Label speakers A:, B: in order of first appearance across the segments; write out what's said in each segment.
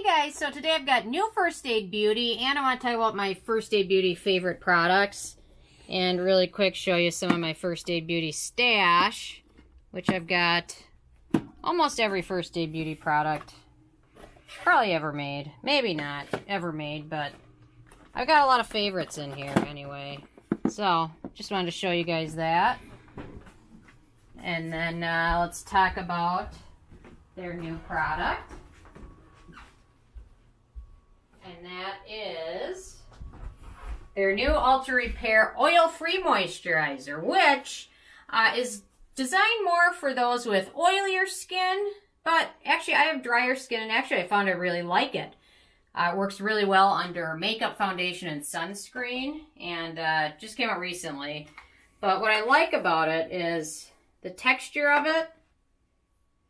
A: Hey guys, so today I've got new First Aid Beauty, and I want to talk about my First Aid Beauty favorite products. And really quick show you some of my First Aid Beauty stash, which I've got almost every First Aid Beauty product probably ever made. Maybe not ever made, but I've got a lot of favorites in here anyway. So, just wanted to show you guys that. And then let's talk about their new product. And that is their new Ultra Repair Oil-Free Moisturizer, which is designed more for those with oilier skin, but actually I have drier skin, and actually I found I really like it. It works really well under makeup, foundation, and sunscreen, and just came out recently. But what I like about it is the texture of it.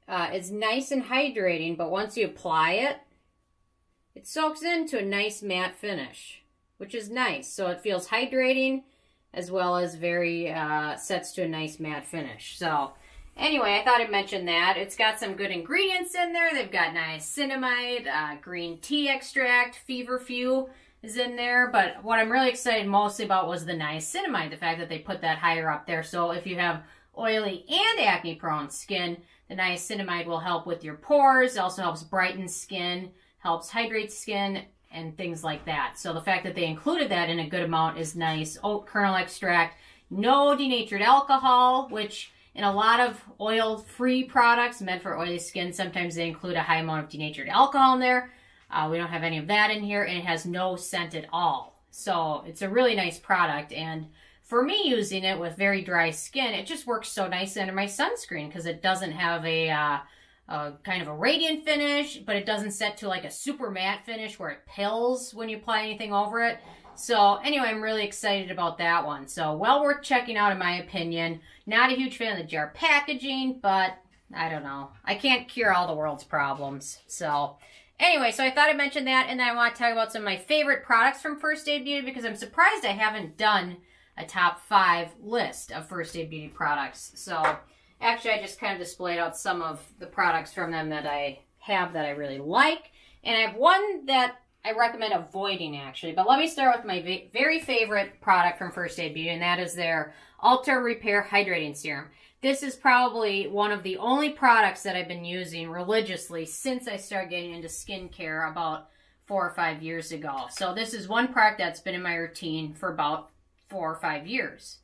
A: It's nice and hydrating, but once you apply it, it soaks into a nice matte finish, which is nice. So it feels hydrating as well as very sets to a nice matte finish. So anyway, I thought I'd mention that. It's got some good ingredients in there. They've got niacinamide, green tea extract, feverfew is in there. But what I'm really excited mostly about was the niacinamide, the fact that they put that higher up there. So if you have oily and acne-prone skin, the niacinamide will help with your pores. It also helps brighten skin, helps hydrate skin, and things like that. So the fact that they included that in a good amount is nice. Oat kernel extract, no denatured alcohol, which in a lot of oil-free products meant for oily skin, sometimes they include a high amount of denatured alcohol in there. We don't have any of that in here, and it has no scent at all. So it's a really nice product, and for me using it with very dry skin, it just works so nicely under my sunscreen because it doesn't have a kind of a radiant finish, but it doesn't set to like a super matte finish where it pills when you apply anything over it. So anyway, I'm really excited about that one. So well worth checking out in my opinion. Not a huge fan of the jar packaging, but I don't know. I can't cure all the world's problems. So anyway, so I thought I'd mention that, and then I want to talk about some of my favorite products from First Aid Beauty because I'm surprised I haven't done a top 5 list of First Aid Beauty products. So actually, I just kind of displayed out some of the products from them that I have that I really like. And I have one that I recommend avoiding, actually. But let me start with my very favorite product from First Aid Beauty, and that is their Ultra Repair Hydrating Serum. This is probably one of the only products that I've been using religiously since I started getting into skincare about 4 or 5 years ago. So this is one product that's been in my routine for about 4 or 5 years.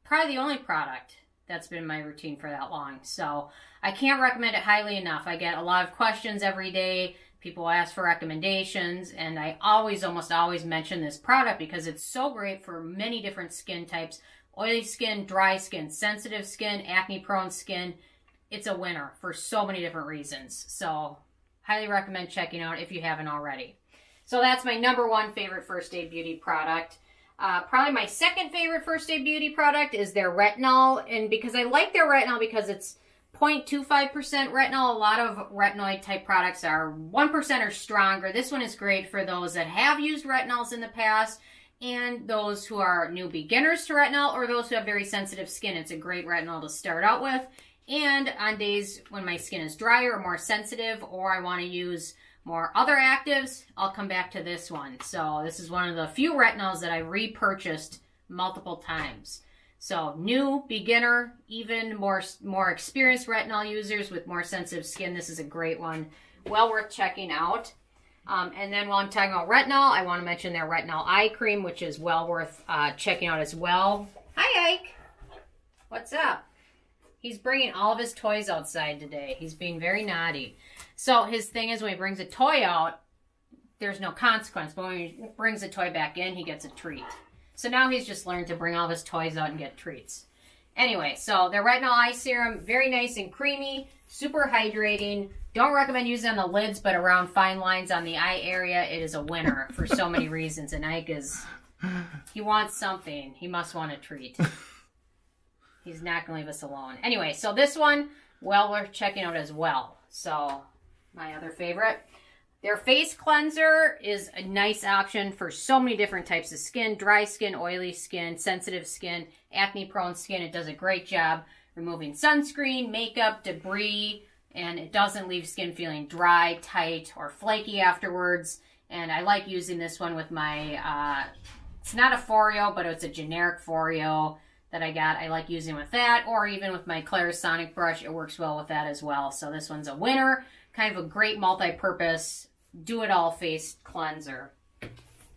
A: Probably the only product that's been my routine for that long. So I can't recommend it highly enough. I get a lot of questions every day. People ask for recommendations, and I almost always mention this product because it's so great for many different skin types. Oily skin, dry skin, sensitive skin, acne-prone skin. It's a winner for so many different reasons. So highly recommend checking out if you haven't already. So that's my #1 favorite First Aid Beauty product. Probably my second favorite First Aid Beauty product is their retinol, and because I like their retinol because it's 0.25% retinol. A lot of retinoid type products are 1% or stronger. This one is great for those that have used retinols in the past and those who are new beginners to retinol or those who have very sensitive skin. It's a great retinol to start out with, and on days when my skin is drier or more sensitive, or I want to use more other actives, I'll come back to this one. So this is one of the few retinols that I repurchased multiple times. So new, beginner, even more experienced retinol users with more sensitive skin, this is a great one. Well worth checking out. And then while I'm talking about retinol, I want to mention their retinol eye cream, which is well worth checking out as well. Hi, Ike. What's up? He's bringing all of his toys outside today. He's being very naughty. So his thing is when he brings a toy out, there's no consequence. But when he brings a toy back in, he gets a treat. So now he's just learned to bring all of his toys out and get treats. Anyway, so their retinol eye serum, very nice and creamy, super hydrating. Don't recommend using it on the lids, but around fine lines on the eye area, it is a winner for so many reasons. And Ike he wants something. He must want a treat. He's not going to leave us alone. Anyway, so this one, well worth checking out as well. So my other favorite. Their face cleanser is a nice option for so many different types of skin. Dry skin, oily skin, sensitive skin, acne-prone skin. It does a great job removing sunscreen, makeup, debris, and it doesn't leave skin feeling dry, tight, or flaky afterwards. And I like using this one with my, it's not a Foreo, but it's a generic Foreo that I got. I like using with that, or even with my Clarisonic brush. It works well with that as well. So this one's a winner, kind of a great multi-purpose, do-it-all face cleanser.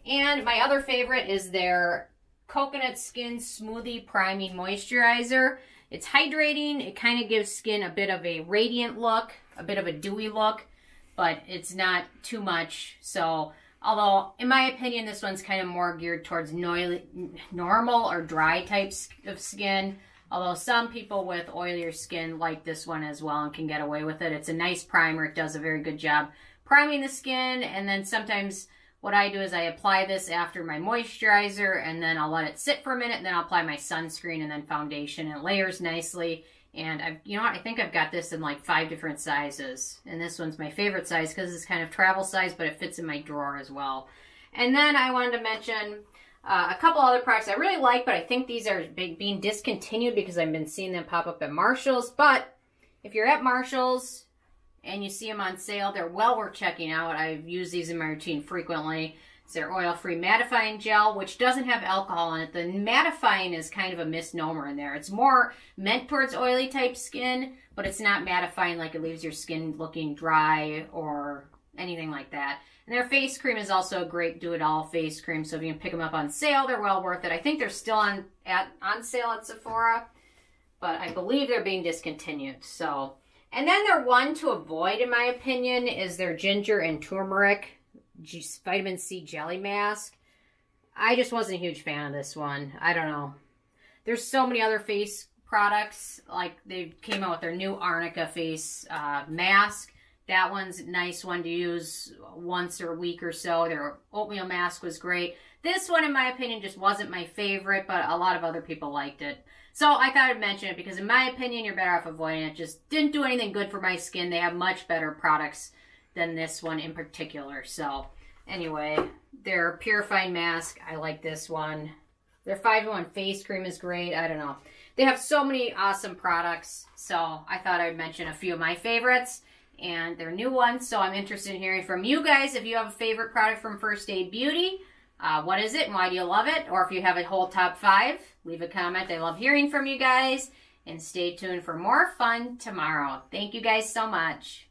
A: And my other favorite is their Coconut Skin Smoothie Priming Moisturizer. It's hydrating. It kind of gives skin a bit of a radiant look, a bit of a dewy look, but it's not too much. So, although, in my opinion, this one's kind of more geared towards normal or dry types of skin. Although some people with oilier skin like this one as well and can get away with it. It's a nice primer. It does a very good job priming the skin. And then sometimes what I do is I apply this after my moisturizer, and then I'll let it sit for a minute, and then I'll apply my sunscreen and then foundation. And it layers nicely. And you know what? I think I've got this in like 5 different sizes. And this one's my favorite size because it's kind of travel size, but it fits in my drawer as well. And then I wanted to mention a couple other products I really like, but I think these are being discontinued because I've been seeing them pop up at Marshall's. But if you're at Marshall's and you see them on sale, they're well worth checking out. I've used these in my routine frequently. It's their oil-free mattifying gel, which doesn't have alcohol in it. The mattifying is kind of a misnomer in there. It's more meant towards oily type skin, but it's not mattifying like it leaves your skin looking dry or anything like that. And their face cream is also a great do-it-all face cream, so if you can pick them up on sale, they're well worth it. I think they're still on sale at Sephora, but I believe they're being discontinued. So, and then their one to avoid, in my opinion, is their ginger and turmeric vitamin C jelly mask. I just wasn't a huge fan of this one. I don't know. There's so many other face products. Like they came out with their new Arnica face mask. That one's a nice one to use once a week or so. Their oatmeal mask was great. This one, in my opinion, just wasn't my favorite, but a lot of other people liked it. So I thought I'd mention it because in my opinion, you're better off avoiding it. Just didn't do anything good for my skin. They have much better products than this one in particular. So anyway, their purifying mask, I like this one. Their 5-in-1 face cream is great. I don't know. They have so many awesome products. So I thought I'd mention a few of my favorites and their new ones. So I'm interested in hearing from you guys. If you have a favorite product from First Aid Beauty, what is it and why do you love it? Or if you have a whole top 5, leave a comment. I love hearing from you guys. And stay tuned for more fun tomorrow. Thank you guys so much.